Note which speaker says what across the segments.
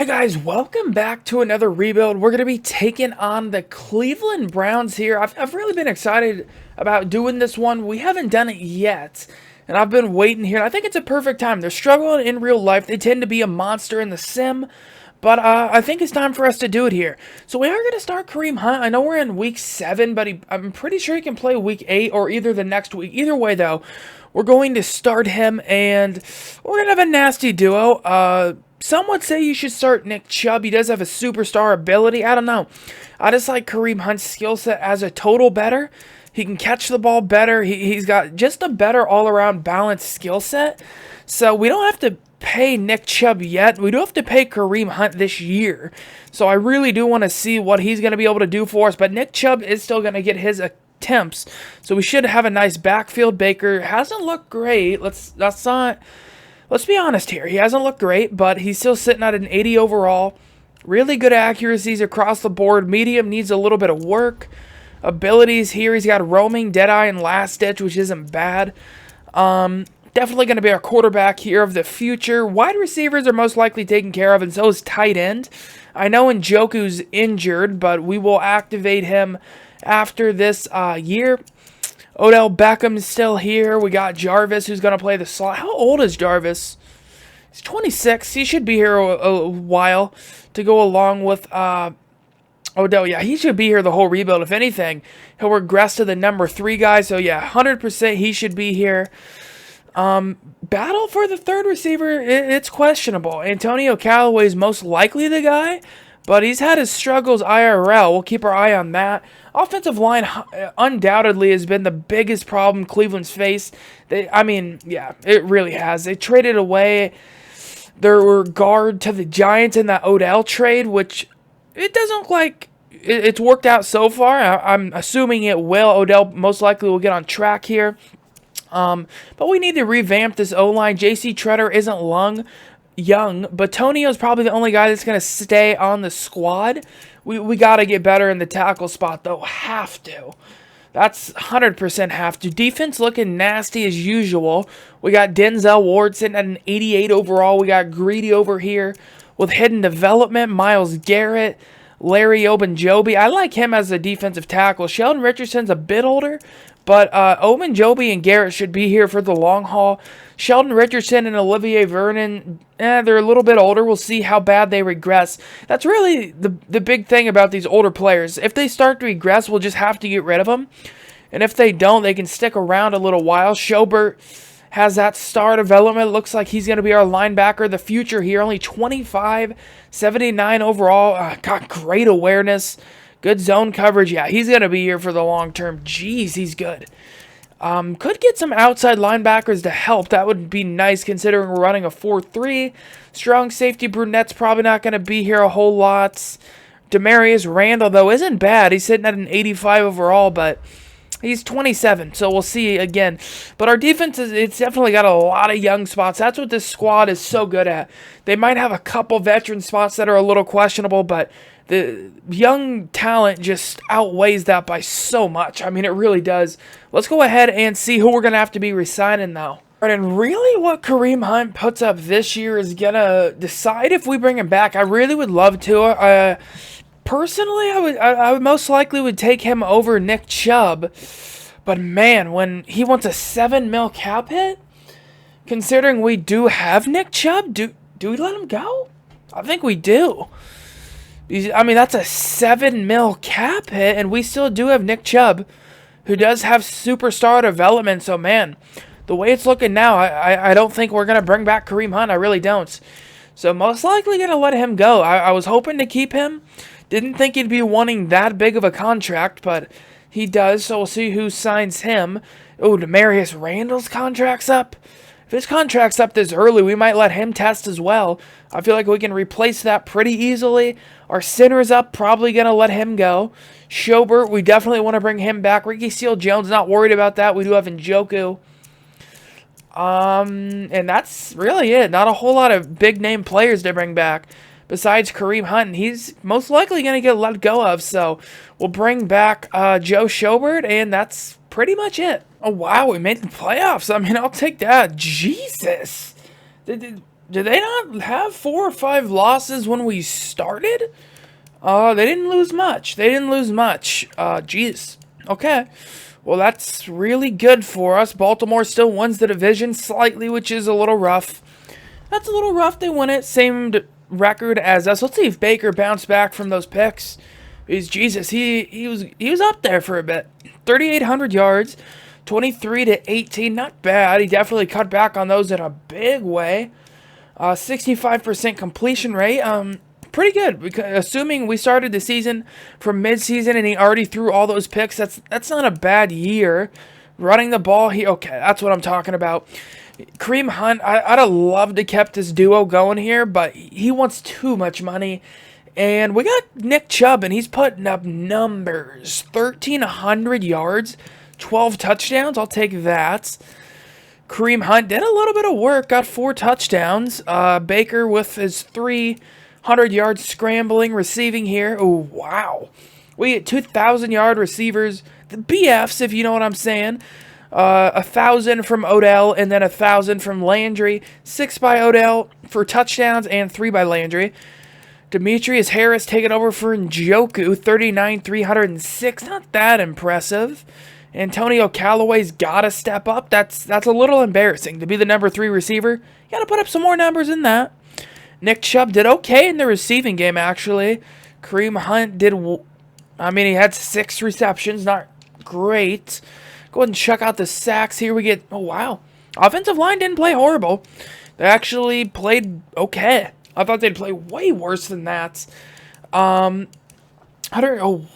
Speaker 1: Hey guys, welcome back to another rebuild. We're going to be taking on the Cleveland Browns here. I've really been excited about doing this one. We haven't done it yet, and I've been waiting here. And I think it's a perfect time. They're struggling in real life. They tend to be a monster in the sim, but I think it's time for us to do it here. So we are going to start Kareem Hunt. I know we're in week 7, but I'm pretty sure he can play week 8 or either the next week. Either way, though, we're going to start him, and we're going to have a nasty duo. Some would say you should start Nick Chubb. He does have a superstar ability. I don't know. I just like Kareem Hunt's skill set as a total better. He can catch the ball better. He's got just a better all-around balanced skill set. So we don't have to pay Nick Chubb yet. We do have to pay Kareem Hunt this year. So I really do want to see what he's going to be able to do for us. But Nick Chubb is still going to get his attempts. So we should have a nice backfield. Baker hasn't looked great. Let's be honest here. He hasn't looked great, but he's still sitting at an 80 overall. Really good accuracies across the board. Medium needs a little bit of work. Abilities here, he's got roaming, deadeye, and last ditch, which isn't bad. Definitely going to be our quarterback here of the future. Wide receivers are most likely taken care of, and so is tight end. I know Njoku's injured, but we will activate him after this year. Odell Beckham's still here. We got Jarvis, who's going to play the slot. How old is Jarvis? He's 26. He should be here a while to go along with Odell. Yeah, he should be here the whole rebuild. If anything, he'll regress to the number 3 guy. So, yeah, 100% he should be here. Battle for the third receiver, it's questionable. Antonio Callaway's most likely the guy, but he's had his struggles IRL. We'll keep our eye on that. Offensive line undoubtedly has been the biggest problem Cleveland's faced. Yeah, it really has. They traded away their guard to the Giants in that Odell trade, which it doesn't look like it's worked out so far. I'm assuming it will. Odell most likely will get on track here. But we need to revamp this O-line. J.C. Treader isn't young, but Tonio's probably the only guy that's going to stay on the squad. We got to get better in the tackle spot, though. Have to. That's 100% have to. Defense looking nasty as usual. We got Denzel Ward sitting at an 88 overall. We got Greedy over here with hidden development. Myles Garrett, Larry Ogunjobi. I like him as a defensive tackle. Sheldon Richardson's a bit older, but Ogunjobi and Garrett should be here for the long haul. Sheldon Richardson and Olivier Vernon, they're a little bit older. We'll see how bad they regress. That's really the big thing about these older players. If they start to regress, we'll just have to get rid of them. And if they don't, they can stick around a little while. Schobert has that star development. Looks like he's going to be our linebacker of the future here. Only 25, 79 overall. Got great awareness. Good zone coverage. Yeah, he's going to be here for the long term. Jeez, he's good. Could get some outside linebackers to help. That would be nice considering we're running a 4-3. Strong safety Brunette's probably not going to be here a whole lot. Demarius Randall, though, isn't bad. He's sitting at an 85 overall, but he's 27, so we'll see again. But our defense, it's definitely got a lot of young spots. That's what this squad is so good at. They might have a couple veteran spots that are a little questionable, but the young talent just outweighs that by so much. I mean, it really does. Let's go ahead and see who we're going to have to be re-signing now. All right, and really what Kareem Hunt puts up this year is going to decide if we bring him back. I really would love to. Personally, I would most likely would take him over Nick Chubb. But man, when he wants a $7 million cap hit, considering we do have Nick Chubb, do we let him go? I think we do. I mean, that's a $7 million cap hit, and we still do have Nick Chubb, who does have superstar development. So, man, the way it's looking now, I don't think we're going to bring back Kareem Hunt. I really don't. So, most likely going to let him go. I was hoping to keep him. Didn't think he'd be wanting that big of a contract, but he does. So, we'll see who signs him. Oh, Demarius Randall's contract's up. If his contract's up this early, we might let him test as well. I feel like we can replace that pretty easily. Our center's up, probably going to let him go. Schobert, we definitely want to bring him back. Ricky Seals-Jones, not worried about that. We do have Njoku. And that's really it. Not a whole lot of big-name players to bring back besides Kareem Hunt. He's most likely going to get let go of. So we'll bring back Joe Schobert, and that's pretty much it. Oh, wow, we made the playoffs. I mean, I'll take that. Jesus. Did they not have 4 or 5 losses when we started? They didn't lose much. They didn't lose much. Jeez. Okay. Well, that's really good for us. Baltimore still wins the division slightly, which is a little rough. That's a little rough. They win it. Same record as us. Let's see if Baker bounced back from those picks. Because Jesus, he was up there for a bit. 3,800 yards, 23-18. Not bad. He definitely cut back on those in a big way. 65% completion rate. Pretty good, because assuming we started the season from mid-season and he already threw all those picks, that's not a bad year. Running the ball, okay, that's what I'm talking about. Kareem Hunt, I'd have loved to kept this duo going here, but he wants too much money. And we got Nick Chubb, and he's putting up numbers. 1,300 yards, 12 touchdowns, I'll take that. Kareem Hunt did a little bit of work, got 4 touchdowns. Baker with his 300 yards scrambling, receiving here. Oh, wow. We get 2,000-yard receivers. The BFs, if you know what I'm saying. 1,000 from Odell, and then 1,000 from Landry. 6 by Odell for touchdowns, and 3 by Landry. Demetrius Harris taking over for Njoku. 39,306. Not that impressive. Antonio Callaway's got to step up. That's a little embarrassing. To be the number 3 receiver, you got to put up some more numbers in that. Nick Chubb did okay in the receiving game, actually. Kareem Hunt did, he had 6 receptions. Not great. Go ahead and check out the sacks here. We get, oh, wow. Offensive line didn't play horrible. They actually played okay. I thought they'd play way worse than that. Oh,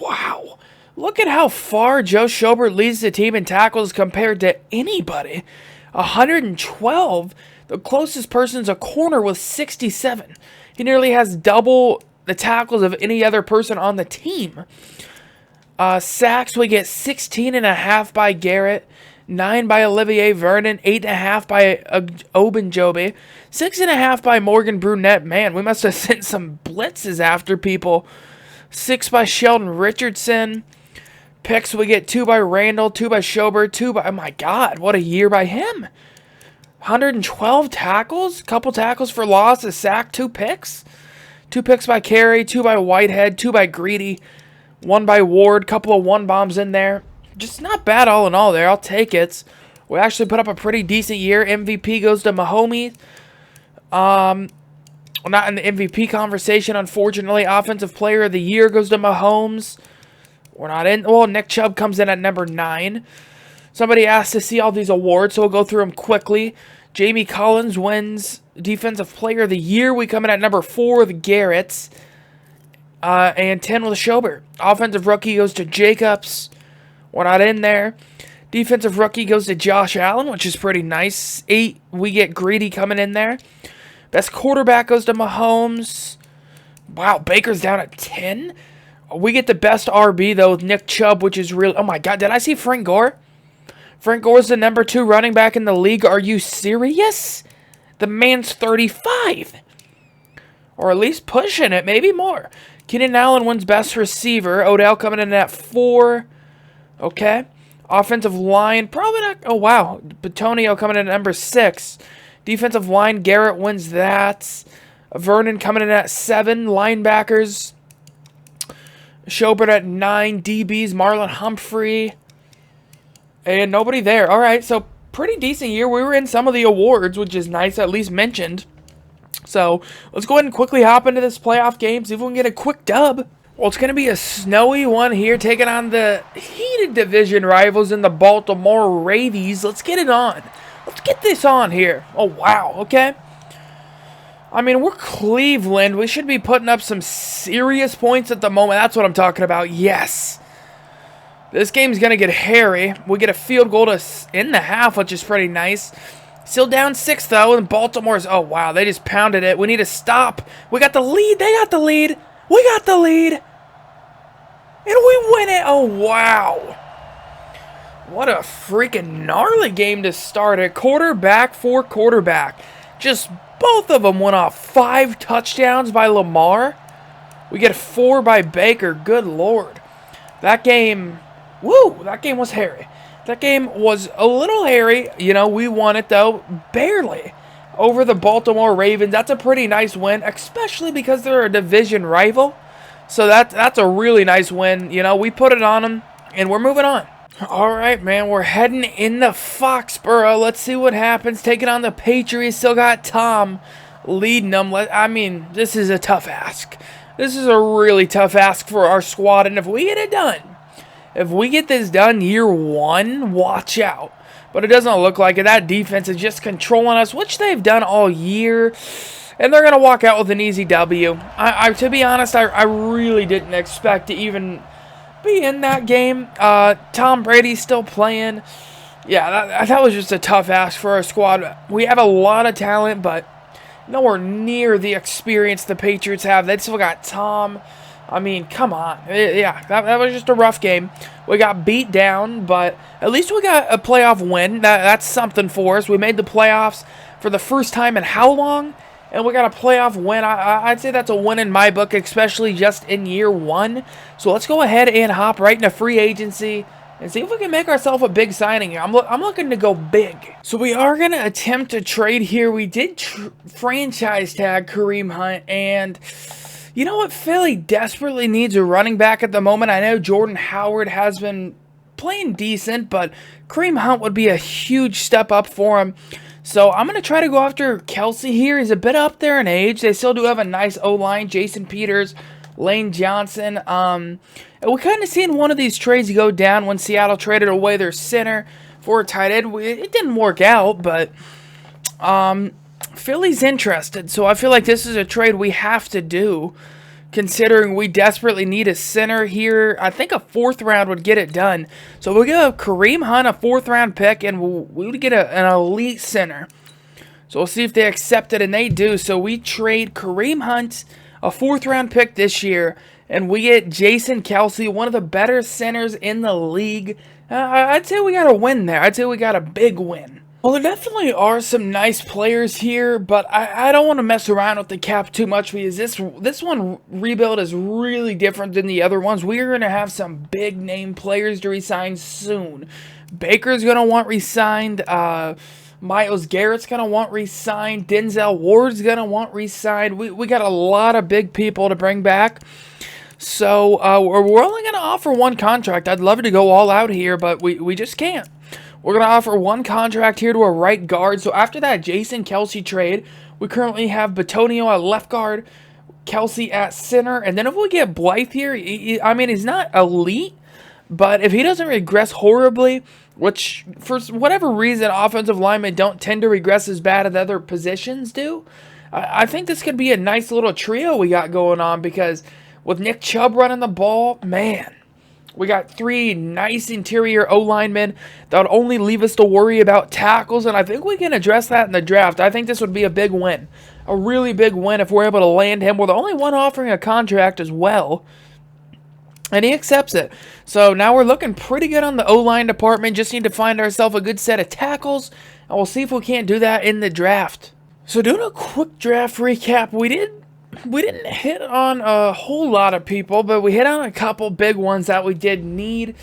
Speaker 1: wow. Look at how far Joe Schobert leads the team in tackles compared to anybody. 112. The closest person's a corner with 67. He nearly has double the tackles of any other person on the team. Sacks, we get 16.5 by Garrett, 9 by Olivier Vernon, 8.5 by Ogunjobi, 6.5 by Morgan Brunette. Man, we must have sent some blitzes after people. 6 by Sheldon Richardson. Picks, we get 2 by Randall, 2 by Schobert, 2 by... Oh my God, what a year by him. 112 tackles, couple tackles for loss, a sack, 2 picks. 2 picks by Carey, 2 by Whitehead, 2 by Greedy, 1 by Ward, couple of 1-bombs in there. Just not bad all in all there. I'll take it. We actually put up a pretty decent year. MVP goes to Mahomes. Not in the MVP conversation, unfortunately. Offensive Player of the Year goes to Mahomes. We're not in. Well, Nick Chubb comes in at number 9. Somebody asked to see all these awards, so we'll go through them quickly. Jamie Collins wins Defensive Player of the Year. We come in at number 4 with Garrett's. And 10 with Schobert. Offensive Rookie goes to Jacobs. We're not in there. Defensive Rookie goes to Josh Allen, which is pretty nice. 8, we get Greedy coming in there. Best Quarterback goes to Mahomes. Wow, Baker's down at 10. We get the best RB, though, with Nick Chubb, which is really... Oh, my God. Did I see Frank Gore? Frank Gore's the number 2 running back in the league. Are you serious? The man's 35. Or at least pushing it. Maybe more. Keenan Allen wins best receiver. Odell coming in at 4. Okay. Offensive line. Probably not... Oh, wow. Batonio coming in at number 6. Defensive line. Garrett wins that. Vernon coming in at 7. Linebackers. Schobert at 9. DBs, Marlon Humphrey. And nobody there. All right, so pretty decent year. We were in some of the awards, which is nice, at least mentioned. So let's go ahead and quickly hop into this playoff game, see if we can get a quick dub. Well, it's going to be a snowy one here, taking on the heated division rivals in the Baltimore Ravens. Let's get it on. Let's get this on here. Oh, wow, okay. I mean, we're Cleveland. We should be putting up some serious points at the moment. That's what I'm talking about. Yes. This game's going to get hairy. We get a field goal to in the half, which is pretty nice. Still down 6, though, and Baltimore's... Oh, wow, they just pounded it. We need to stop. We got the lead. They got the lead. We got the lead. And we win it. Oh, wow. What a freaking gnarly game to start it. Quarterback for quarterback. Just... Both of them went off. 5 touchdowns by Lamar. We get 4 by Baker. Good Lord. That game, woo, that game was hairy. That game was a little hairy. You know, we won it, though. Barely. over the Baltimore Ravens. That's a pretty nice win, especially because they're a division rival. So that's a really nice win. You know, we put it on them, and we're moving on. All right, man, we're heading into Foxborough. Let's see what happens. Taking on the Patriots. Still got Tom leading them. I mean, this is a tough ask. This is a really tough ask for our squad, and if we get it done, if we get this done year one, watch out. But it doesn't look like it. That defense is just controlling us, which they've done all year. And they're going to walk out with an easy W. To be honest, I really didn't expect to even be in that game. Tom Brady's still playing. Yeah, that was just a tough ask for our squad. We have a lot of talent, but nowhere near the experience the Patriots have. They still got Tom. I mean, come on. Yeah, that was just a rough game. We got beat down, but at least we got a playoff win. That's something for us. We made the playoffs for the first time in how long? And we got a playoff win. I'd say that's a win in my book, especially just in year one. So let's go ahead and hop right into free agency and see if we can make ourselves a big signing here. I'm looking to go big. So we are going to attempt to trade here. We did franchise tag Kareem Hunt, and you know what? Philly desperately needs a running back at the moment. I know Jordan Howard has been playing decent, but Kareem Hunt would be a huge step up for him. So I'm going to try to go after Kelsey here. He's a bit up there in age. They still do have a nice O-line. Jason Peters, Lane Johnson. And we kind of seen one of these trades go down when Seattle traded away their center for a tight end. It didn't work out, but Philly's interested. So I feel like this is a trade we have to do, considering we desperately need a center here. I think a 4th round would get it done. So we'll give Kareem Hunt a 4th round pick, and we would get an elite center. So we'll see if they accept it, and they do. So we trade Kareem Hunt, a 4th round pick this year, and we get Jason Kelsey, one of the better centers in the league. I'd say we got a win there. I'd say we got a big win. Well, there definitely are some nice players here, but I don't want to mess around with the cap too much because this one rebuild is really different than the other ones. We are going to have some big name players to resign soon. Baker's going to want resigned. Myles Garrett's going to want resigned. Denzel Ward's going to want resigned. We got a lot of big people to bring back. So we're only going to offer one contract. I'd love to go all out here, but we just can't. We're going to offer one contract here to a right guard. So after that Jason Kelsey trade, we currently have Batonio at left guard, Kelsey at center. And then if we get Blythe here, I mean, he's not elite, but if he doesn't regress horribly, which for whatever reason offensive linemen don't tend to regress as bad as other positions do, I think this could be a nice little trio we got going on, because with Nick Chubb running the ball, man, we got 3 nice interior O-linemen that would only leave us to worry about tackles, and I think we can address that in the draft. I think this would be a big win. A really big win if we're able to land him. We're the only one offering a contract as well, and he accepts it. So now we're looking pretty good on the O-line department. Just need to find ourselves a good set of tackles, and we'll see if we can't do that in the draft. So doing a quick draft recap, we didn't hit on a whole lot of people, but we hit on a couple big ones that we did need.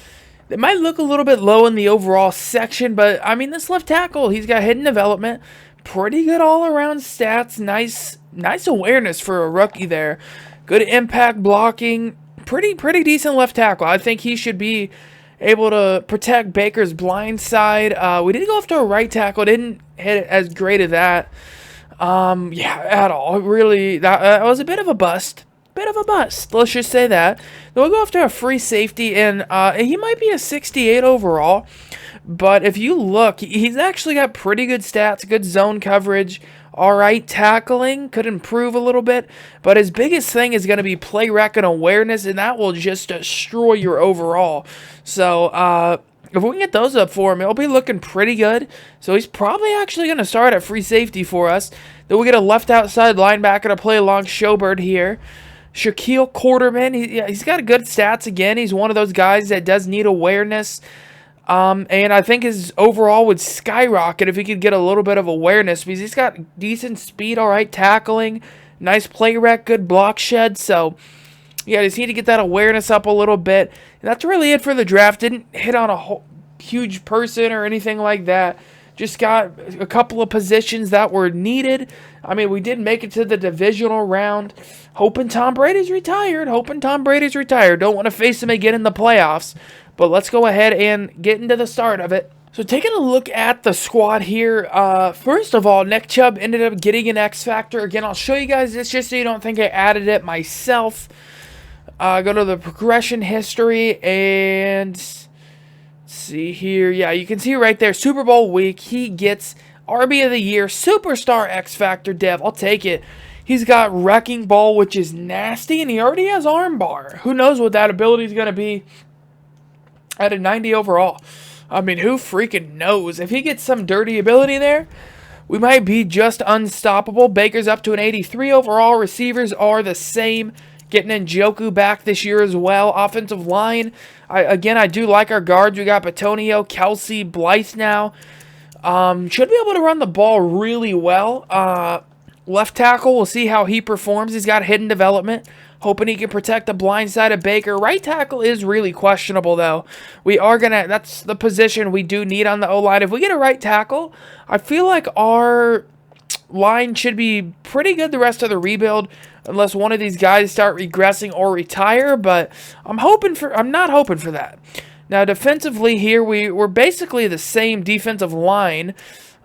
Speaker 1: They might look a little bit low in the overall section, but I mean, this left tackle, he's got hidden development, pretty good all-around stats, nice awareness for a rookie there, good impact blocking, pretty decent left tackle. I think he should be able to protect Baker's blind side. We did go after a right tackle, didn't hit it as great as that. Yeah, at all. Really, that was a bit of a bust. Let's just say that. Then we'll go after a free safety, and he might be a 68 overall. But if you look, he's actually got pretty good stats, good zone coverage, all right tackling, could improve a little bit. But his biggest thing is going to be play rec and awareness, and that will just destroy your overall. So, if we can get those up for him, it'll be looking pretty good. So he's probably actually going to start at free safety for us. Then we get a left outside linebacker to play along Schobert here. Shaquille Quarterman, he's got good stats again. He's one of those guys that does need awareness. And I think his overall would skyrocket if he could get a little bit of awareness, because he's got decent speed, all right tackling, nice play rec, good block shed. So yeah, just need to get that awareness up a little bit. And that's really it for the draft. Didn't hit on a huge person or anything like that. Just got a couple of positions that were needed. I mean, we did make it to the divisional round. Hoping Tom Brady's retired. Don't want to face him again in the playoffs. But let's go ahead and get into the start of it. So taking a look at the squad here, first of all, Nick Chubb ended up getting an X Factor. Again, I'll show you guys this just so you don't think I added it myself. Go to the progression history and see here. Yeah, you can see right there, Super Bowl week, he gets RB of the Year, Superstar X Factor Dev. I'll take it. He's got Wrecking Ball, which is nasty, and he already has Armbar. Who knows what that ability is going to be at a 90 overall. I mean, who freaking knows? If he gets some dirty ability there, we might be just unstoppable. Baker's up to an 83 overall. Receivers are the same. Getting Njoku back this year as well. Offensive line, I do like our guards. We got Batonio, Kelsey, Blythe now. Should be able to run the ball really well. Left tackle, we'll see how he performs. He's got hidden development. Hoping he can protect the blind side of Baker. Right tackle is really questionable, though. That's the position we do need on the O-line. If we get a right tackle, I feel like our line should be pretty good the rest of the rebuild, unless one of these guys start regressing or retire, but I'm not hoping for that. Now, defensively here, we're basically the same defensive line.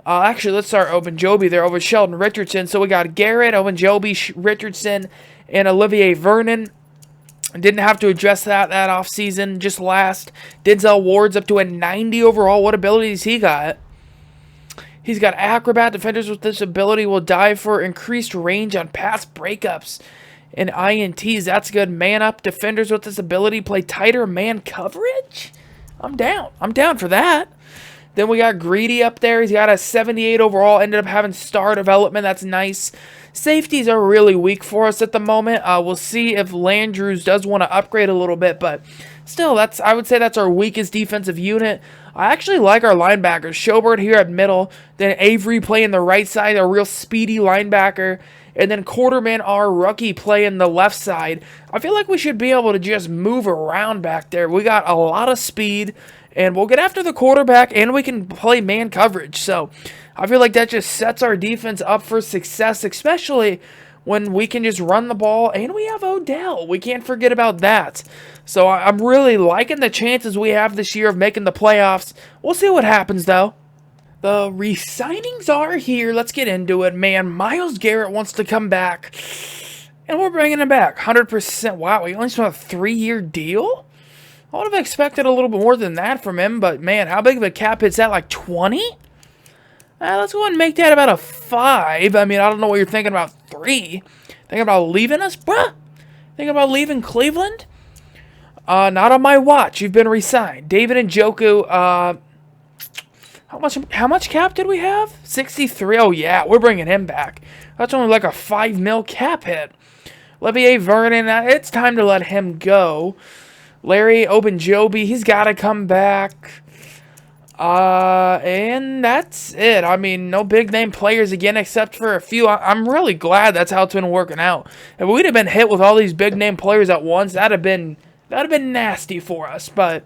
Speaker 1: Actually, let's start Ogunjobi there over Sheldon Richardson. So we got Garrett, Ogunjobi, Richardson, and Olivier Vernon. Didn't have to address that offseason, just last. Denzel Ward's up to a 90 overall. What abilities he got? He's got Acrobat. Defenders with this ability will dive for increased range on pass breakups and INTs. That's good. Man up. Defenders with this ability play tighter man coverage. I'm down. I'm down for that. Then we got Greedy up there. He's got a 78 overall. Ended up having star development. That's nice. Safeties are really weak for us at the moment. We'll see if Landrews does want to upgrade a little bit, but still, I would say that's our weakest defensive unit. I actually like our linebackers. Schobert here at middle, then Avery playing the right side, a real speedy linebacker, and then Quarterman, our rookie, playing the left side. I feel like we should be able to just move around back there. We got a lot of speed, and we'll get after the quarterback, and we can play man coverage. So I feel like that just sets our defense up for success, especially when we can just run the ball, and we have Odell. We can't forget about that. So I'm really liking the chances we have this year of making the playoffs. We'll see what happens, though. The re-signings are here. Let's get into it. Man, Myles Garrett wants to come back, and we're bringing him back. 100%. Wow, we only signed a 3-year deal? I would have expected a little bit more than that from him, but man, how big of a cap hit's that? Like 20? Let's go ahead and make that about a 5. I mean, I don't know what you're thinking about 3. Thinking about leaving us, bruh? Thinking about leaving Cleveland? Not on my watch. You've been re-signed. David Njoku, how much cap did we have? 63. Oh yeah, we're bringing him back. That's only like a 5 mil cap hit. Olivier Vernon, it's time to let him go. Larry Ogunjobi, he's got to come back. And that's it. I mean, no big name players again, except for a few. I'm really glad that's how it's been working out. If we'd have been hit with all these big name players at once, that'd have been nasty for us. But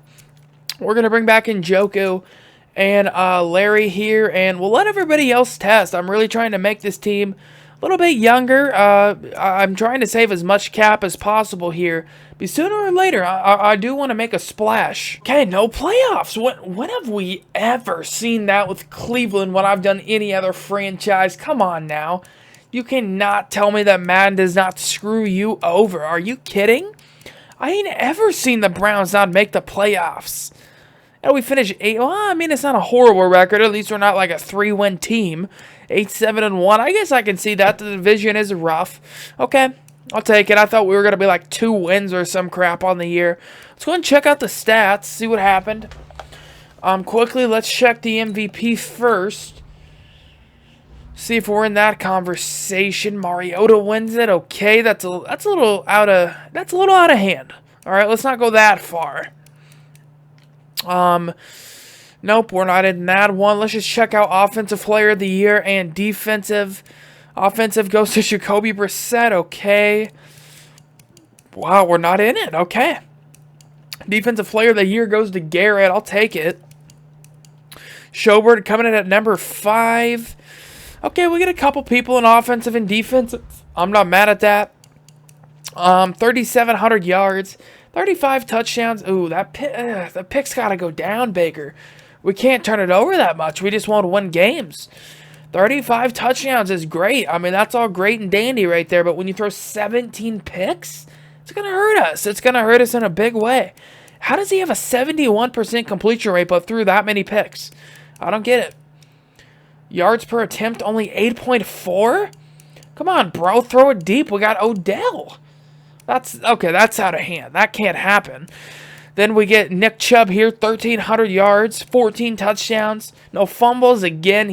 Speaker 1: we're gonna bring back Njoku and Larry here, and we'll let everybody else test. I'm really trying to make this team a little bit younger. I'm trying to save as much cap as possible here. But sooner or later, I do want to make a splash. Okay, no playoffs. When have we ever seen that with Cleveland when I've done any other franchise? Come on now. You cannot tell me that Madden does not screw you over. Are you kidding? I ain't ever seen the Browns not make the playoffs. And we finished 8. Well, I mean, it's not a horrible record. At least we're not like a 3-win team. 8-7-1. I guess I can see that. The division is rough. Okay, I'll take it. I thought we were going to be like 2 wins or some crap on the year. Let's go and check out the stats, see what happened. Quickly, let's check the MVP first. See if we're in that conversation. Mariota wins it. Okay, that's a little out of hand. All right, let's not go that far. Nope, we're not in that one. Let's just check out Offensive Player of the Year and Defensive. Offensive goes to Jacoby Brissett. Okay. Wow, we're not in it. Okay. Defensive Player of the Year goes to Garrett. I'll take it. Schobert coming in at number 5. Okay, we get a couple people in offensive and defensive. I'm not mad at that. 3,700 yards, 35 touchdowns. Ooh, the pick's got to go down, Baker. We can't turn it over that much. We just won't win games. 35 touchdowns is great. I mean, that's all great and dandy right there. But when you throw 17 picks, it's going to hurt us. It's going to hurt us in a big way. How does he have a 71% completion rate but threw that many picks? I don't get it. Yards per attempt, only 8.4? Come on, bro. Throw it deep. We got Odell. That's out of hand. That can't happen. Then we get Nick Chubb here, 1,300 yards, 14 touchdowns, no fumbles. Again,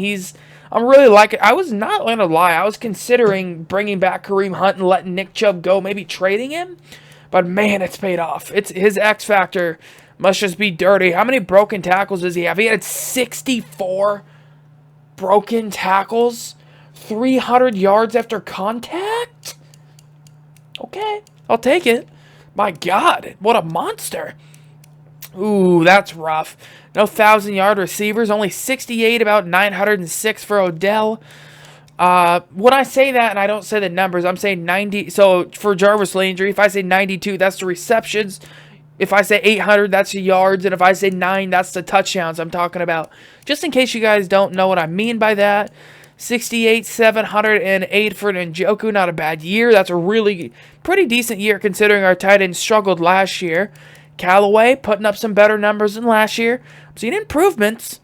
Speaker 1: I'm really liking it. I was not going to lie. I was considering bringing back Kareem Hunt and letting Nick Chubb go, maybe trading him. But, man, it's paid off. His X factor must just be dirty. How many broken tackles does he have? He had 64 broken tackles, 300 yards after contact. Okay, I'll take it. My God, what a monster. Ooh, that's rough. No 1,000-yard receivers, only 68, about 906 for Odell. When I say that, and I don't say the numbers, I'm saying 90. So for Jarvis Landry, if I say 92, that's the receptions. If I say 800, that's the yards. And if I say 9, that's the touchdowns I'm talking about. Just in case you guys don't know what I mean by that. 68, 708 for Njoku. Not a bad year. That's a really pretty decent year considering our tight end struggled last year. Callaway putting up some better numbers than last year. I'm seeing improvements.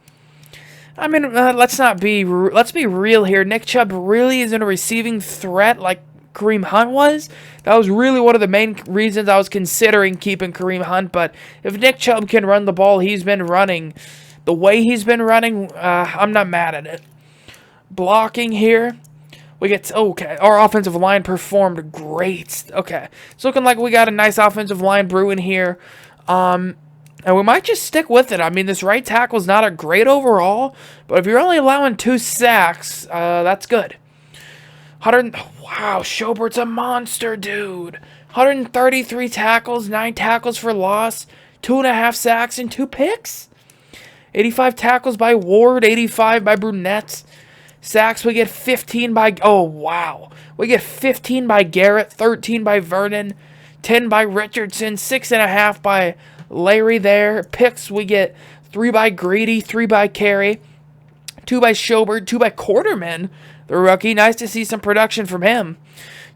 Speaker 1: I mean, let's be real here. Nick Chubb really isn't a receiving threat like Kareem Hunt was. That was really one of the main reasons I was considering keeping Kareem Hunt. But if Nick Chubb can run the ball, he's been running the way he's been running. I'm not mad at it. Blocking here. Okay, our offensive line performed great. Okay, it's looking like we got a nice offensive line brewing here. And we might just stick with it. I mean, this right tackle's not a great overall, but if you're only allowing 2 sacks, that's good. Wow, Schobert's a monster, dude. 133 tackles, 9 tackles for loss, 2.5 sacks, and 2 picks. 85 tackles by Ward, 85 by Brunette. Sacks, we get 15 by... Oh, wow. We get 15 by Garrett, 13 by Vernon, 10 by Richardson, 6.5 by Larry there. Picks, we get 3 by Greedy, 3 by Carey, 2 by Schobert, 2 by Quarterman, the rookie. Nice to see some production from him.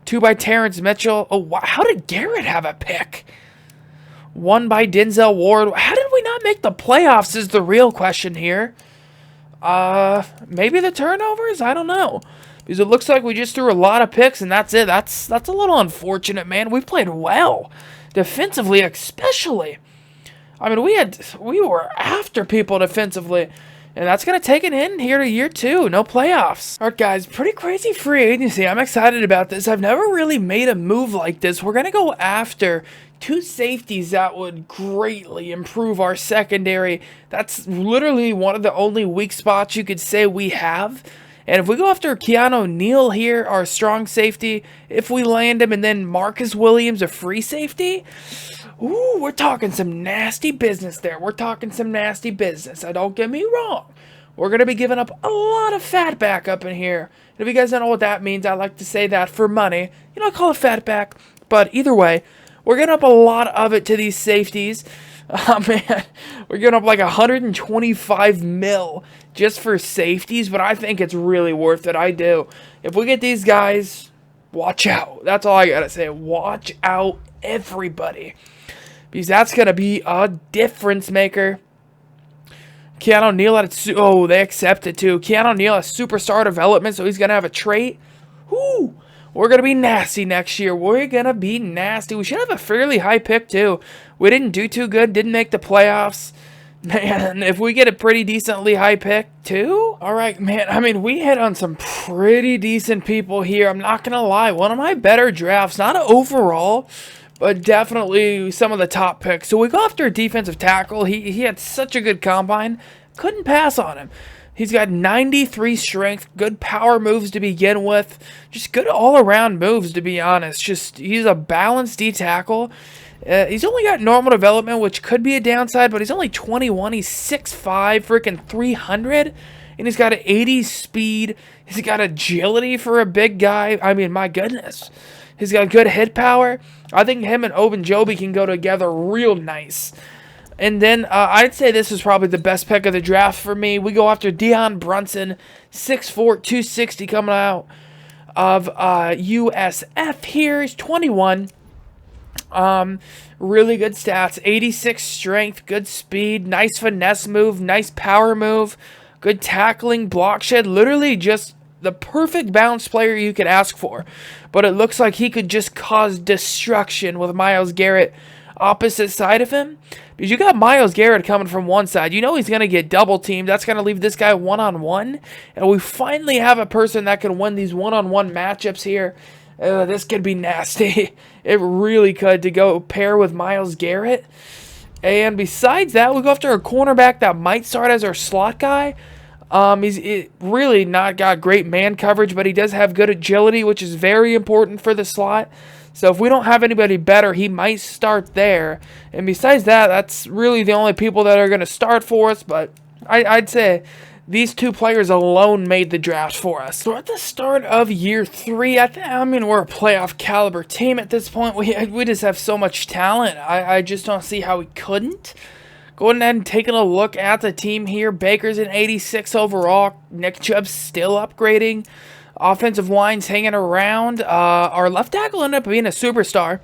Speaker 1: 2 by Terrence Mitchell. Oh, wow. How did Garrett have a pick? 1 by Denzel Ward. How did we not make the playoffs is the real question here. Maybe the turnovers? I don't know. Because it looks like we just threw a lot of picks and that's it. That's a little unfortunate, man. We played well. Defensively, especially. I mean, we were after people defensively. And that's going to take it in here to year 2. No playoffs. All right, guys. Pretty crazy free agency. I'm excited about this. I've never really made a move like this. We're going to go after 2 safeties that would greatly improve our secondary. That's literally one of the only weak spots you could say we have. And if we go after Keanu Neal here, our strong safety, if we land him, and then Marcus Williams, a free safety, ooh, we're talking some nasty business there. We're talking some nasty business. Don't get me wrong. We're going to be giving up a lot of fat back up in here. And if you guys don't know what that means, I like to say that for money. You know, I call it fat back. But either way, we're getting up a lot of it to these safeties. Oh, man, we're getting up like 125 mil just for safeties, but I think it's really worth it. I do. If we get these guys, watch out. That's all I got to say. Watch out, everybody. Because that's going to be a difference maker. Keanu Neal they accept it too. Keanu Neal has superstar development, so he's going to have a trait. Whoo! We're going to be nasty next year. We're going to be nasty. We should have a fairly high pick, too. We didn't do too good. Didn't make the playoffs. Man, if we get a pretty decently high pick, too? All right, man. I mean, we hit on some pretty decent people here. I'm not going to lie. One of my better drafts. Not overall, but definitely some of the top picks. So we go after a defensive tackle. He had such a good combine. Couldn't pass on him. He's got 93 strength, good power moves to begin with, just good all-around moves, to be honest. Just he's a balanced D tackle, He's only got normal development, which could be a downside, but he's only 21. He's 6'5", freaking 300, and he's got an 80 speed. He's got agility for a big guy. I mean, my goodness. He's got good hit power. I think him and Ogunjobi can go together real nice. And then I'd say this is probably the best pick of the draft for me. We go after Deon Brunson, 6'4", 260, coming out of USF here. He's 21. Really good stats. 86 strength, good speed, nice finesse move, nice power move, good tackling, block shed. Literally just the perfect bounce player you could ask for. But it looks like he could just cause destruction with Myles Garrett opposite side of him. Because you got Myles Garrett coming from one side. You know he's going to get double teamed. That's going to leave this guy one-on-one. And we finally have a person that can win these one-on-one matchups here. This could be nasty. It really could, to go pair with Myles Garrett. And besides that, we go after a cornerback that might start as our slot guy. He's really not got great man coverage, but he does have good agility, which is very important for the slot. So if we don't have anybody better, he might start there. And besides that, that's really the only people that are going to start for us. But I'd say these two players alone made the draft for us. So at the start of year 3, I mean, we're a playoff caliber team at this point. We just have so much talent. I just don't see how we couldn't. Going ahead and taking a look at the team here. Baker's an 86 overall. Nick Chubb's still upgrading. Offensive line's hanging around. Our left tackle ended up being a superstar,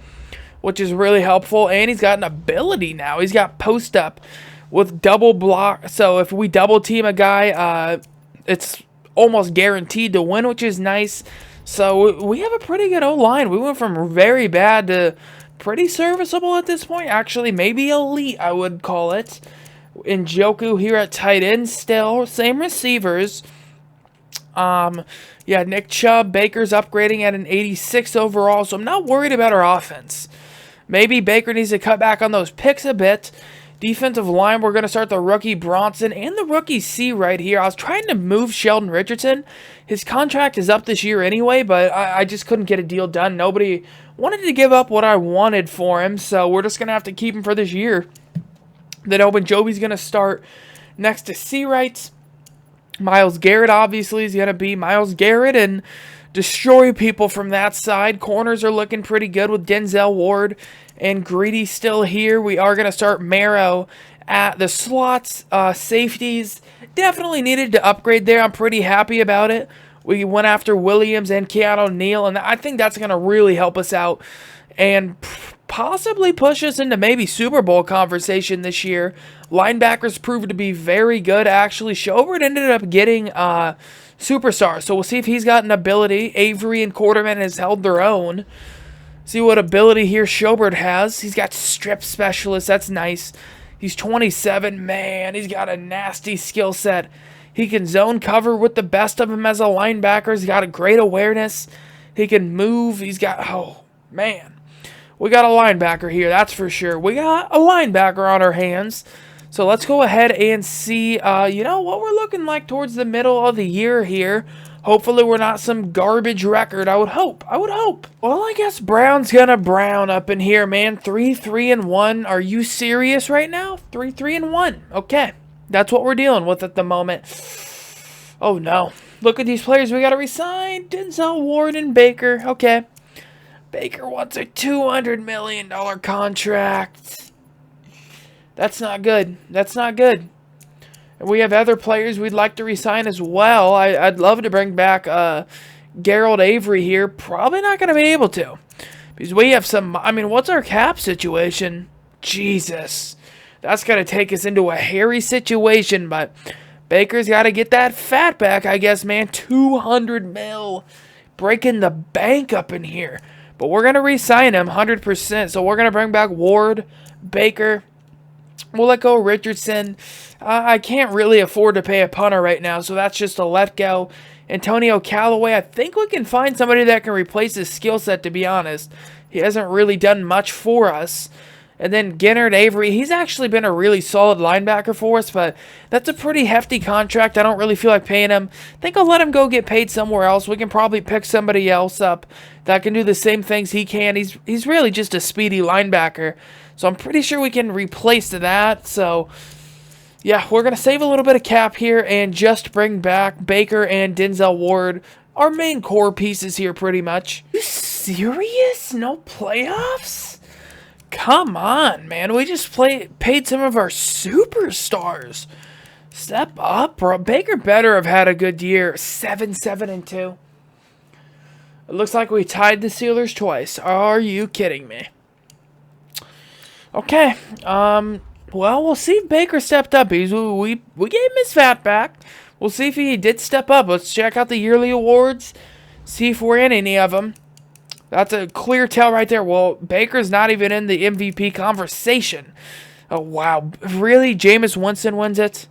Speaker 1: which is really helpful. And he's got an ability now. He's got post up with double block. So if we double team a guy, it's almost guaranteed to win, which is nice. So we have a pretty good O-line. We went from very bad to pretty serviceable at this point. Actually, maybe elite, I would call it. Njoku here at tight end still. Same receivers. Yeah, Nick Chubb. Baker's upgrading at an 86 overall, so I'm not worried about our offense. Maybe Baker needs to cut back on those picks a bit. Defensive line, we're going to start the rookie Bronson and the rookie C right here. I was trying to move Sheldon Richardson. His contract is up this year anyway, but I just couldn't get a deal done. Nobody wanted to give up what I wanted for him, so we're just going to have to keep him for this year. Then Ogunjobi's going to start next to C right. Myles Garrett obviously is going to be Myles Garrett and destroy people from that side. Corners are looking pretty good with Denzel Ward and Greedy still here. We are going to start Marrow at the slots. Safeties definitely needed to upgrade there. I'm pretty happy about it. We went after Williams and Keanu Neal, and I think that's going to really help us out and possibly push us into maybe Super Bowl conversation this year. Linebackers proved to be very good. Actually, Schobert ended up getting superstar, so we'll see if he's got an ability. Avery and Quarterman has held their own. See what ability here Schobert has. He's got strip specialist. That's nice. He's 27. Man, he's got a nasty skill set. He can zone cover with the best of them as a linebacker. He's got a great awareness. He can move. He's got, oh, man. We got a linebacker here, that's for sure. We got a linebacker on our hands. So let's go ahead and see, you know, what we're looking like towards the middle of the year here. Hopefully we're not some garbage record. I would hope. Well, I guess Brown's gonna brown up in here, man. 3-3-1. Are you serious right now? 3-3-1. Okay. That's what we're dealing with at the moment. Oh, no. Look at these players we got to resign. Denzel Ward and Baker. Okay. Baker wants a $200 million contract. That's not good. That's not good. And we have other players we'd like to resign as well. I'd love to bring back Gerald Avery here. Probably not going to be able to. Because we have some... I mean, what's our cap situation? Jesus. That's going to take us into a hairy situation, but Baker's got to get that fat back, I guess, man. 200 mil. Breaking the bank up in here. But we're going to re-sign him 100%. So we're going to bring back Ward, Baker. We'll let go Richardson. I can't really afford to pay a punter right now, so that's just a let go. Antonio Callaway, I think we can find somebody that can replace his skill set, to be honest. He hasn't really done much for us. And then Gennard Avery, he's actually been a really solid linebacker for us, but that's a pretty hefty contract. I don't really feel like paying him. I think I'll let him go get paid somewhere else. We can probably pick somebody else up that can do the same things he can. He's really just a speedy linebacker. So I'm pretty sure we can replace that. So, yeah, we're going to save a little bit of cap here and just bring back Baker and Denzel Ward, our main core pieces here pretty much. Are you serious? No playoffs? Come on, man. We just paid some of our superstars. Step up, bro. Baker better have had a good year. 7-7-2. It looks like we tied the Steelers twice. Are you kidding me? Okay. Well, we'll see if Baker stepped up. We gave him his fat back. We'll see if he did step up. Let's check out the yearly awards. See if we're in any of them. That's a clear tell right there. Well, Baker's not even in the MVP conversation. Oh, wow. Really? Jameis Winston wins it?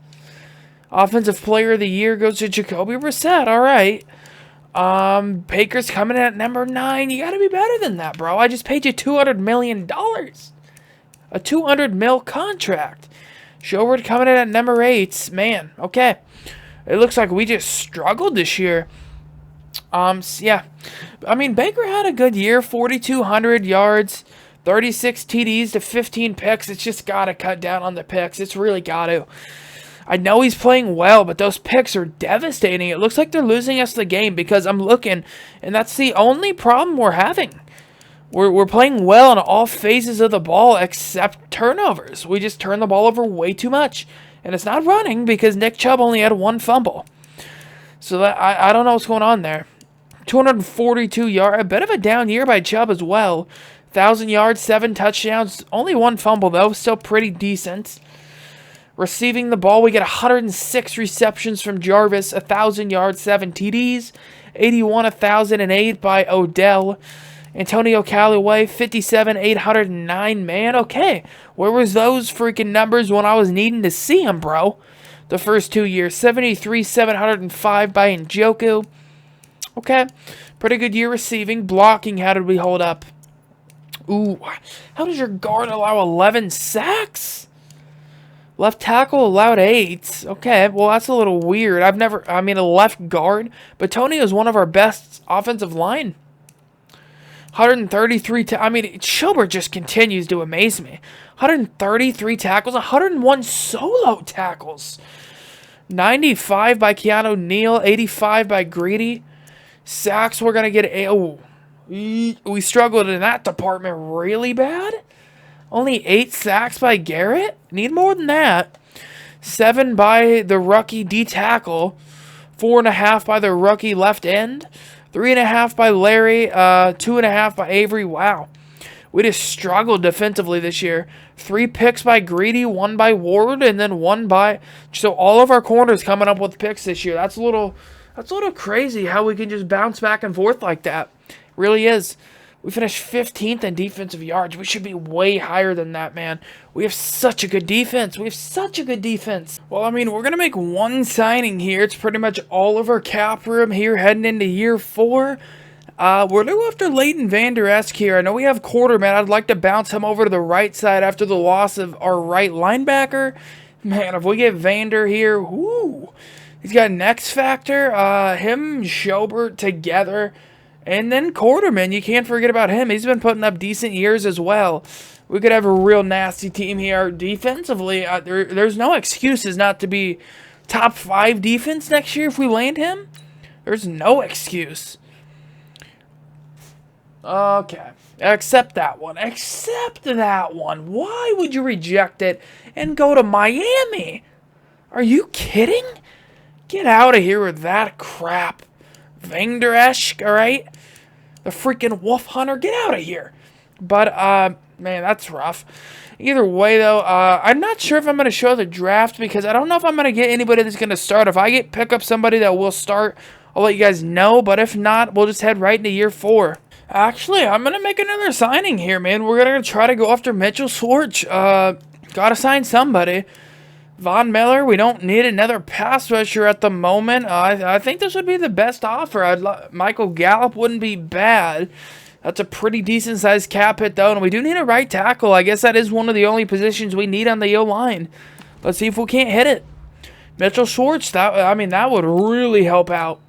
Speaker 1: Offensive Player of the Year goes to Jacoby Brissett. All right. Baker's coming in at number 9. You got to be better than that, bro. I just paid you $200 million. A $200 mil contract. Schobert coming in at number 8. Man, okay. It looks like we just struggled this year. Yeah. I mean, Baker had a good year. 4,200 yards, 36 TDs to 15 picks. It's just got to cut down on the picks. It's really got to. I know he's playing well, but those picks are devastating. It looks like they're losing us the game because I'm looking, and that's the only problem we're having. We're playing well in all phases of the ball except turnovers. We just turn the ball over way too much. And it's not running because Nick Chubb only had 1 fumble. So that I don't know what's going on there. 242 yards, a bit of a down year by Chubb as well. 1,000 yards, 7 touchdowns, only 1 fumble though, still pretty decent. Receiving the ball, we get 106 receptions from Jarvis, 1,000 yards, 7 TDs, 81, 1,008 by Odell. Antonio Callaway, 57, 809, man, okay. Where was those freaking numbers when I was needing to see them, bro? The first 2 years, 73, 705 by Njoku. Okay, pretty good year receiving. Blocking, how did we hold up? Ooh, how does your guard allow 11 sacks? Left tackle allowed 8. Okay, well, that's a little weird. A left guard. But Tony is one of our best offensive line. 133, Schobert just continues to amaze me. 133 tackles, 101 solo tackles. 95 by Keanu Neal, 85 by Greedy. Sacks, we're going to get we struggled in that department really bad. Only 8 sacks by Garrett. Need more than that. 7 by the rookie D-tackle. 4.5 by the rookie left end. 3.5 by Larry, 2.5 by Avery. Wow. We just struggled defensively this year. 3 picks by Greedy, 1 by Ward, and then 1 by... So all of our corners coming up with picks this year. That's a little crazy how we can just bounce back and forth like that. Really is. We finished 15th in defensive yards. We should be way higher than that, man. We have such a good defense. Well, we're going to make one signing here. It's pretty much all of our cap room here heading into year 4. We're going to go after Leighton Vander Esch here. I know we have Quarterman. I'd like to bounce him over to the right side after the loss of our right linebacker. Man, if we get Vander here, whoo. He's got an X factor. Him, Schobert together. And then Quarterman, you can't forget about him. He's been putting up decent years as well. We could have a real nasty team here. Defensively, there's no excuses not to be top 5 defense next year if we land him. There's no excuse. Okay. Accept that one. Why would you reject it and go to Miami? Are you kidding? Get out of here with that crap. Vander Esch, alright? The freaking Wolf Hunter, get out of here. But, man, that's rough. Either way, though, I'm not sure if I'm going to show the draft because I don't know if I'm going to get anybody that's going to start. If I pick up somebody that will start, I'll let you guys know. But if not, we'll just head right into year 4. Actually, I'm going to make another signing here, man. We're going to try to go after Mitchell Schwartz. Got to sign somebody. Von Miller, we don't need another pass rusher at the moment. I think this would be the best offer. Michael Gallup wouldn't be bad. That's a pretty decent-sized cap hit, though, and we do need a right tackle. I guess that is one of the only positions we need on the O-line. Let's see if we can't hit it. Mitchell Schwartz, that would really help out.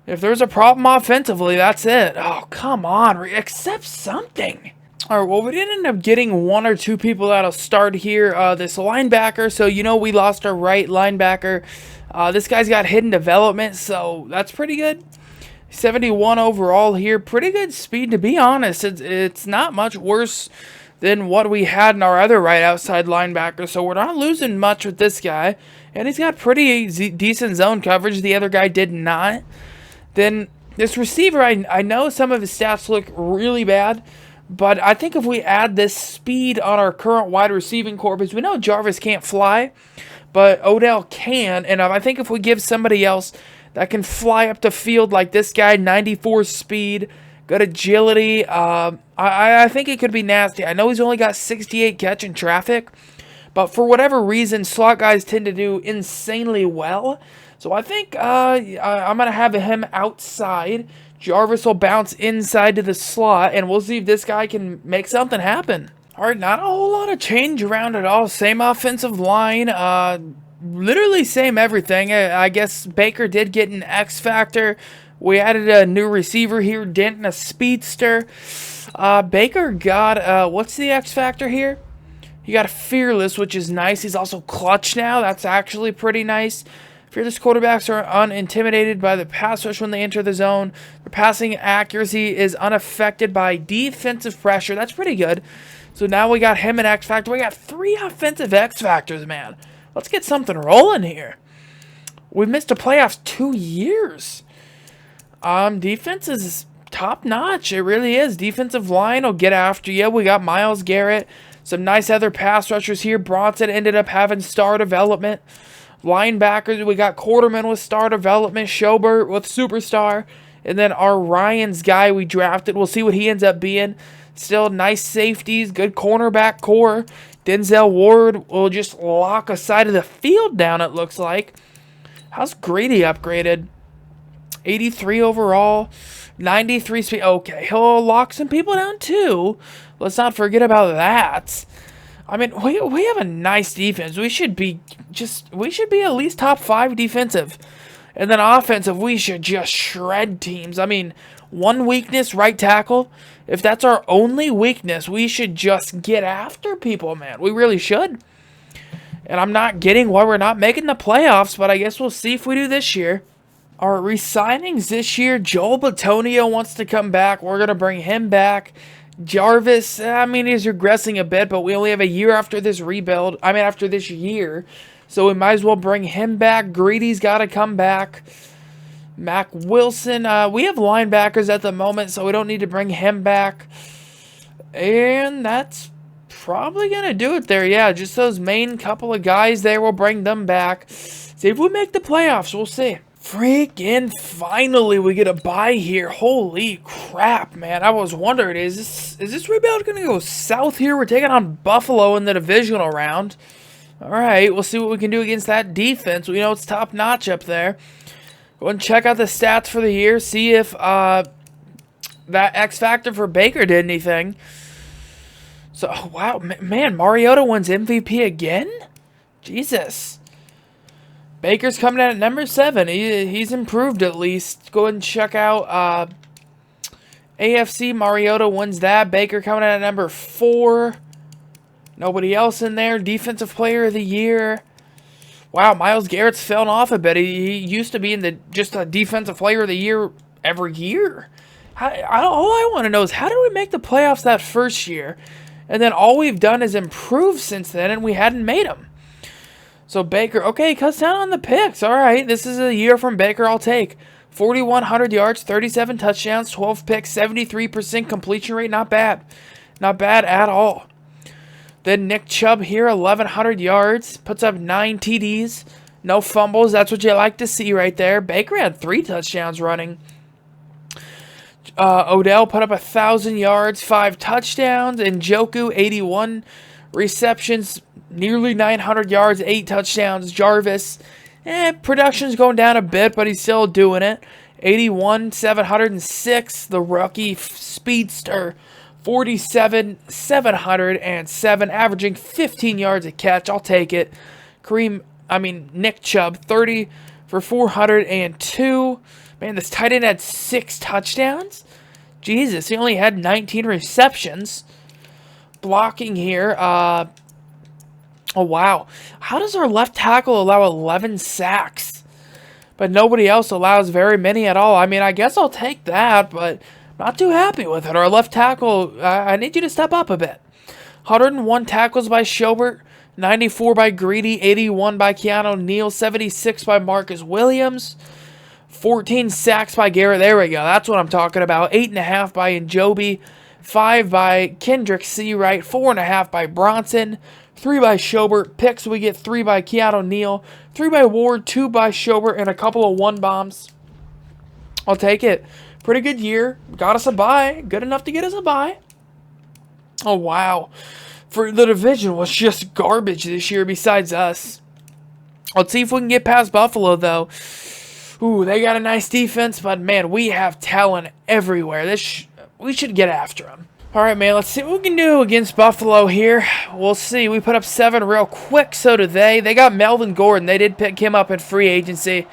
Speaker 1: If there's a problem offensively, that's it. Oh, come on. Accept something. All right, well, we did end up getting one or two people that'll start here. This linebacker, so we lost our right linebacker. This guy's got hidden development, so that's pretty good. 71 overall here. Pretty good speed, to be honest. It's not much worse than what we had in our other right outside linebacker, so we're not losing much with this guy. And he's got pretty decent zone coverage. The other guy did not. Then this receiver, I know some of his stats look really bad, but I think if we add this speed on our current wide receiving corps, because we know Jarvis can't fly, but Odell can, and I think if we give somebody else that can fly up the field like this guy, 94 speed, good agility, I think it could be nasty. I know he's only got 68 catch in traffic, but for whatever reason, slot guys tend to do insanely well. So I think I'm going to have him outside. Jarvis will bounce inside to the slot, and we'll see if this guy can make something happen. All right, not a whole lot of change around at all. Same offensive line. Literally same everything. I guess Baker did get an X factor. We added a new receiver here, Denton, a speedster. Baker got, what's the X factor here? He got a fearless, which is nice. He's also clutch now. That's actually pretty nice. Fearless quarterbacks are unintimidated by the pass rush when they enter the zone. Their passing accuracy is unaffected by defensive pressure. That's pretty good. So now we got him an X factor. We got 3 offensive X factors, man. Let's get something rolling here. We've missed the playoffs 2 years. Defense is top notch. It really is. Defensive line will get after you. We got Myles Garrett. Some nice other pass rushers here. Bronson ended up having star development. Linebackers, we got Quarterman with star development. Schobert with superstar. And then our Ryan's guy we drafted. We'll see what he ends up being. Still nice safeties. Good cornerback core. Denzel Ward will just lock a side of the field down, it looks like. How's Grady upgraded? 83 overall. 93 speed. Okay, he'll lock some people down too. Let's not forget about that. I mean, we have a nice defense. We should be at least top 5 defensive. And then offensive, we should just shred teams. I mean, one weakness, right tackle. If that's our only weakness, we should just get after people, man. We really should. And I'm not getting why we're not making the playoffs, but I guess we'll see if we do this year. Our re-signings this year, Joel Bitonio wants to come back. We're going to bring him back. Jarvis, I mean, he's regressing a bit, but we only have a year after this rebuild. I mean, after this year. So we might as well bring him back. Greedy's got to come back. Mac Wilson, we have linebackers at the moment, so we don't need to bring him back. And that's probably going to do it there. Yeah, just those main couple of guys there, we'll bring them back. See if we make the playoffs, we'll see. Freaking finally we get a bye here. Holy crap, man. I was wondering, is this rebuild going to go south here? We're taking on Buffalo in the divisional round. All right, we'll see what we can do against that defense. We know it's top notch up there. Go and check out the stats for the year. See if that X factor for Baker did anything. So, wow, man, Mariota wins MVP again? Jesus. Baker's coming in at number 7. He's improved at least. Go ahead and check out AFC. Mariota wins that. Baker coming in at number 4. Nobody else in there. Defensive Player of the Year. Wow, Myles Garrett's fallen off a bit. He used to be in just a Defensive Player of the Year every year. All I want to know is how did we make the playoffs that first year? And then all we've done is improve since then, and we hadn't made them. So Baker, okay, cuts down on the picks. All right, this is a year from Baker I'll take. 4,100 yards, 37 touchdowns, 12 picks, 73% completion rate. Not bad. Not bad at all. Then Nick Chubb here, 1,100 yards, puts up 9 TDs, no fumbles. That's what you like to see right there. Baker had 3 touchdowns running. Odell put up 1,000 yards, 5 touchdowns. And Njoku, 81 receptions, nearly 900 yards, 8 touchdowns. Jarvis, production's going down a bit, but he's still doing it. 81, 706. The rookie speedster, 47, 707, averaging 15 yards a catch. I'll take it. Nick Chubb, 30 for 402. Man, this tight end had 6 touchdowns. Jesus, he only had 19 receptions. Blocking here. Oh, wow. How does our left tackle allow 11 sacks? But nobody else allows very many at all. I mean, I guess I'll take that, but not too happy with it. Our left tackle, I need you to step up a bit. 101 tackles by Schobert, 94 by Greedy, 81 by Keanu Neal, 76 by Marcus Williams, 14 sacks by Garrett. There we go. That's what I'm talking about. 8.5 by Njobi, 5 by Kendrick Seawright, 4.5 by Bronson, 3 by Schobert. Picks, we get 3 by Keanu Neal, 3 by Ward, 2 by Schobert, and a couple of 1-bombs. I'll take it. Pretty good year. Got us a bye. Good enough to get us a bye. Oh, wow. For the division was just garbage this year besides us. Let's see if we can get past Buffalo, though. Ooh, they got a nice defense, but, man, we have talent everywhere. We should get after them. All right, man, let's see what we can do against Buffalo here. We'll see. We put up 7 real quick, so do they. They got Melvin Gordon. They did pick him up in free agency,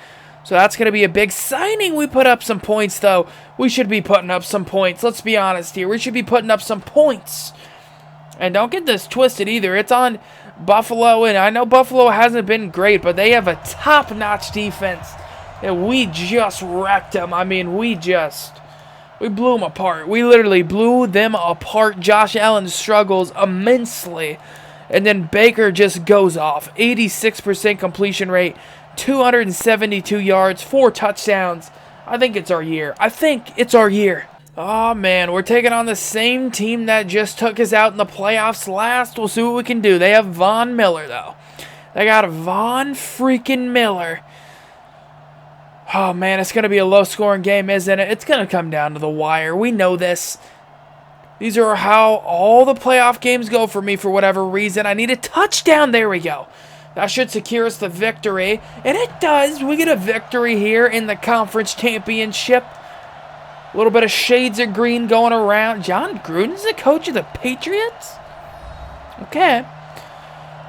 Speaker 1: so that's going to be a big signing. We put up some points, though. We should be putting up some points. Let's be honest here. We should be putting up some points. And don't get this twisted either. It's on Buffalo, and I know Buffalo hasn't been great, but they have a top-notch defense. And we just wrecked them. I mean, we blew them apart. We literally blew them apart. Josh Allen struggles immensely. And then Baker just goes off. 86% completion rate, 272 yards, 4 touchdowns. I think it's our year. Oh, man, we're taking on the same team that just took us out in the playoffs last. We'll see what we can do. They have Von Miller, though. They got Von freaking Miller. Oh, man, it's going to be a low-scoring game, isn't it? It's going to come down to the wire. We know this. These are how all the playoff games go for me for whatever reason. I need a touchdown. There we go. That should secure us the victory. And it does. We get a victory here in the conference championship. A little bit of shades of green going around. John Gruden's the coach of the Patriots? Okay.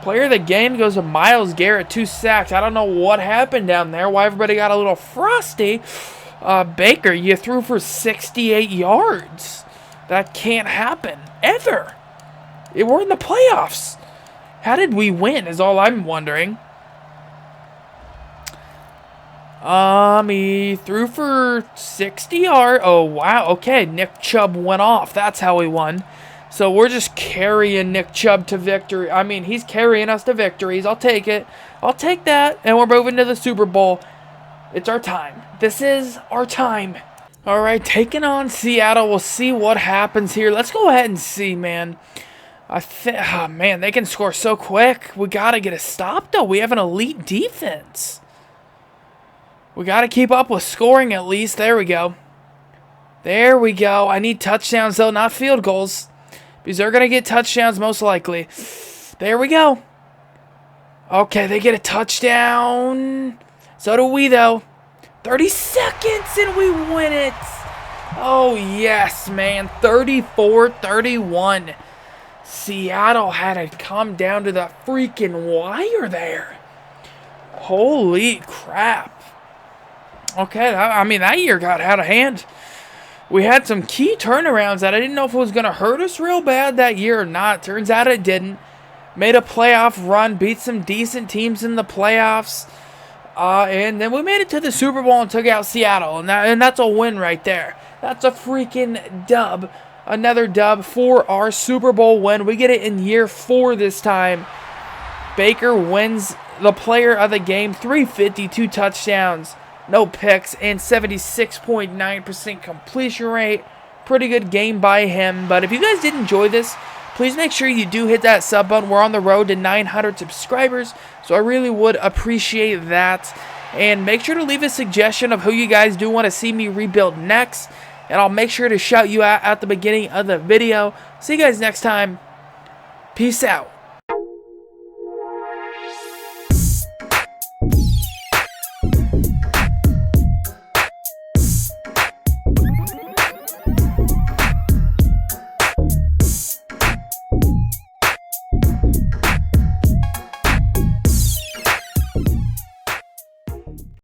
Speaker 1: Player of the game goes to Myles Garrett, 2 sacks. I don't know what happened down there, why everybody got a little frosty. Baker, you threw for 68 yards. That can't happen, ever. We're in the playoffs. How did we win is all I'm wondering. He threw for 60 yards. Oh, wow. Okay, Nick Chubb went off. That's how we won. So we're just carrying Nick Chubb to victory. I mean, he's carrying us to victories. I'll take it. I'll take that. And we're moving to the Super Bowl. It's our time. This is our time. All right, taking on Seattle. We'll see what happens here. Let's go ahead and see, man. Oh, man, they can score so quick. We got to get a stop, though. We have an elite defense. We got to keep up with scoring at least. There we go. There we go. I need touchdowns, though, not field goals. Because they're going to get touchdowns most likely. There we go. Okay, they get a touchdown. So do we, though. 30 seconds and we win it. Oh, yes, man. 34-31. Seattle had to come down to the freaking wire there. Holy crap. Okay, I mean, that year got out of hand. We had some key turnarounds that I didn't know if it was going to hurt us real bad that year or not. Turns out it didn't. Made a playoff run, beat some decent teams in the playoffs. And then we made it to the Super Bowl and took out Seattle. And that's a win right there. That's a freaking dub. Another dub for our Super Bowl win. We get it in year 4 this time. Baker wins the player of the game. 352 touchdowns. No picks, and 76.9% completion rate. Pretty good game by him. But if you guys did enjoy this, please make sure you do hit that sub button. We're on the road to 900 subscribers, so I really would appreciate that. And make sure to leave a suggestion of who you guys do want to see me rebuild next, and I'll make sure to shout you out at the beginning of the video. See you guys next time. Peace out.